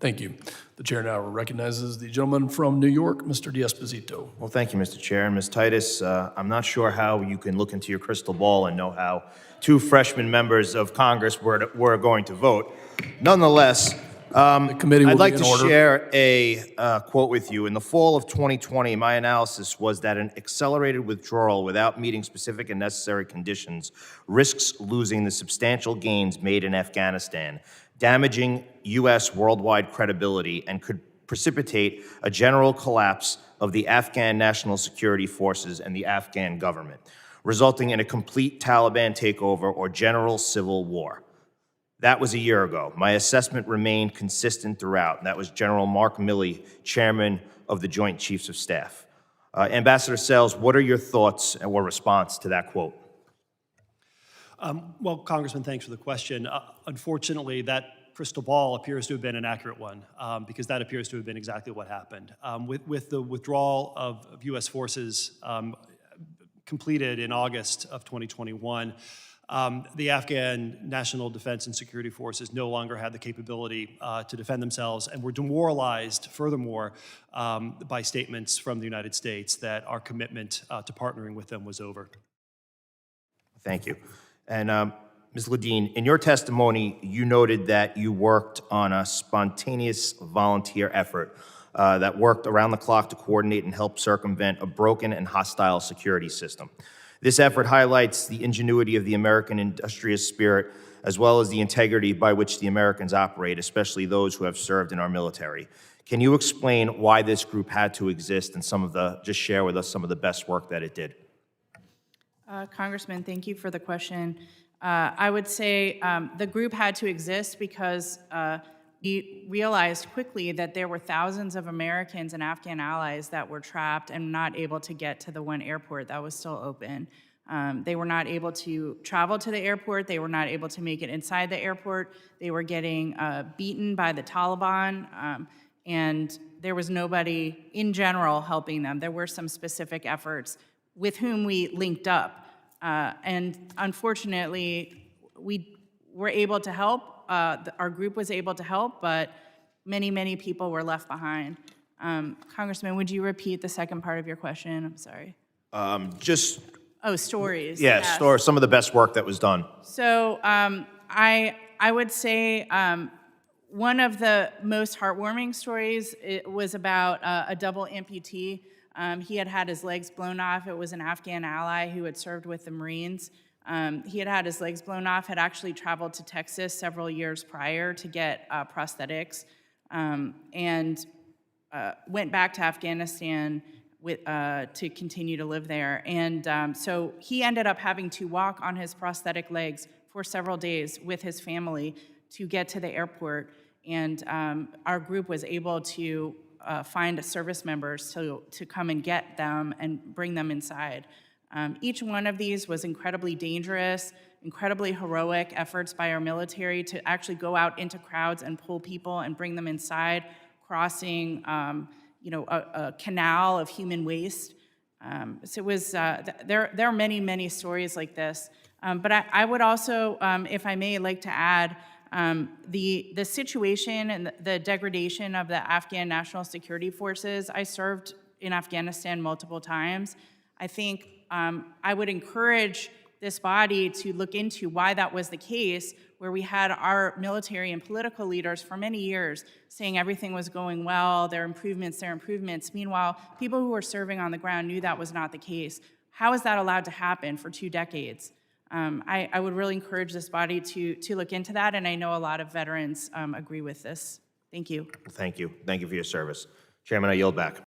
Thank you. The chair now recognizes the gentleman from New York, Mr. D'Esposito. Well, thank you, Mr. Chair. And Ms. Titus, I'm not sure how you can look into your crystal ball and know how two freshman members of Congress were going to vote. Nonetheless, The committee will I'd like be to in order. share a quote with you. In the fall of 2020, my analysis was that an accelerated withdrawal without meeting specific and necessary conditions risks losing the substantial gains made in Afghanistan, damaging U.S. worldwide credibility, and could precipitate a general collapse of the Afghan National Security Forces and the Afghan government, resulting in a complete Taliban takeover or general civil war. That was a year ago. My assessment remained consistent throughout. That was General Mark Milley, chairman of the Joint Chiefs of Staff. Ambassador Sells, what are your thoughts or response to that quote? Well, Congressman, thanks for the question. Unfortunately, that crystal ball appears to have been an accurate one, because that appears to have been exactly what happened. With the withdrawal of U.S. forces completed in August of 2021, the Afghan National Defense and Security Forces no longer had the capability to defend themselves and were demoralized, furthermore, by statements from the United States that our commitment to partnering with them was over. Thank you. And Ms. Ledeen, in your testimony, you noted that you worked on a spontaneous volunteer effort that worked around the clock to coordinate and help circumvent a broken and hostile security system. This effort highlights the ingenuity of the American industrious spirit, as well as the integrity by which the Americans operate, especially those who have served in our military. Can you explain why this group had to exist and just share with us some of the best work that it did? Congressman, thank you for the question. I would say the group had to exist because we realized quickly that there were thousands of Americans and Afghan allies that were trapped and not able to get to the one airport that was still open. They were not able to travel to the airport. They were not able to make it inside the airport. They were getting beaten by the Taliban, and there was nobody in general helping them. There were some specific efforts with whom we linked up. And unfortunately, we were able to help. Our group was able to help, but many, many people were left behind. Congressman, would you repeat the second part of your question? I'm sorry. Oh, stories. Yeah, Yes. some of the best work that was done. So I would say one of the most heartwarming stories was about a double amputee. He had had his legs blown off. It was an Afghan ally who had served with the Marines. He had had his legs blown off, had actually traveled to Texas several years prior to get prosthetics, and went back to Afghanistan to continue to live there. And so he ended up having to walk on his prosthetic legs for several days with his family to get to the airport. And our group was able to find service members to come and get them and bring them inside. Each one of these was incredibly dangerous, incredibly heroic efforts by our military to actually go out into crowds and pull people and bring them inside, crossing a canal of human waste. So it was, there are many, many stories like this. But I would also, if I may, like to add the situation and the degradation of the Afghan National Security Forces. I served in Afghanistan multiple times. I think I would encourage this body to look into why that was the case, where we had our military and political leaders for many years saying everything was going well, there are improvements. Meanwhile, people who were serving on the ground knew that was not the case. How is that allowed to happen for 2 decades? I would really encourage this body to look into that, and I know a lot of veterans agree with this. Thank you. Thank you. Thank you for your service. Chairman, I yield back.